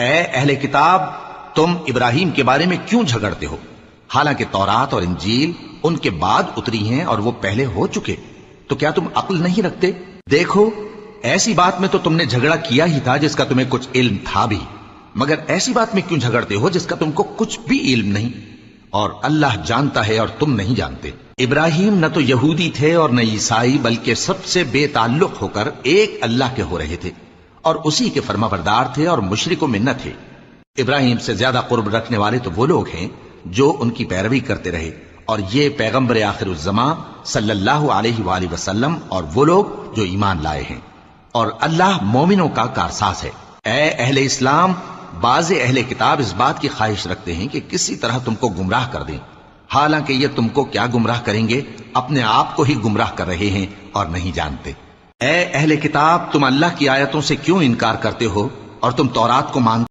اے اہل کتاب، تم ابراہیم کے بارے میں کیوں جھگڑتے ہو؟ حالانکہ تورات اور انجیل ان کے بعد اتری ہیں اور وہ پہلے ہو چکے، تو کیا تم عقل نہیں رکھتے؟ دیکھو، ایسی بات میں تو تم نے جھگڑا کیا ہی تھا جس کا تمہیں کچھ علم تھا بھی، مگر ایسی بات میں کیوں جھگڑتے ہو جس کا تم کو کچھ بھی علم نہیں؟ اور اللہ جانتا ہے اور تم نہیں جانتے۔ ابراہیم نہ تو یہودی تھے اور نہ عیسائی، بلکہ سب سے بے تعلق ہو کر ایک اللہ کے ہو رہے تھے اور اسی کے فرما بردار تھے اور مشرکوں میں نہ تھے۔ ابراہیم سے زیادہ قرب رکھنے والے تو وہ لوگ ہیں جو ان کی پیروی کرتے رہے، اور یہ پیغمبر آخر الزماں صلی اللہ علیہ وآلہ وسلم اور وہ لوگ جو ایمان لائے ہیں، اور اللہ مومنوں کا کارساز ہے۔ اے اہل اسلام، بعض اہل کتاب اس بات کی خواہش رکھتے ہیں کہ کسی طرح تم کو گمراہ کر دیں، حالانکہ یہ تم کو کیا گمراہ کریں گے، اپنے آپ کو ہی گمراہ کر رہے ہیں اور نہیں جانتے۔ اے اہل کتاب، تم اللہ کی آیتوں سے کیوں انکار کرتے ہو اور تم تورات کو مانتے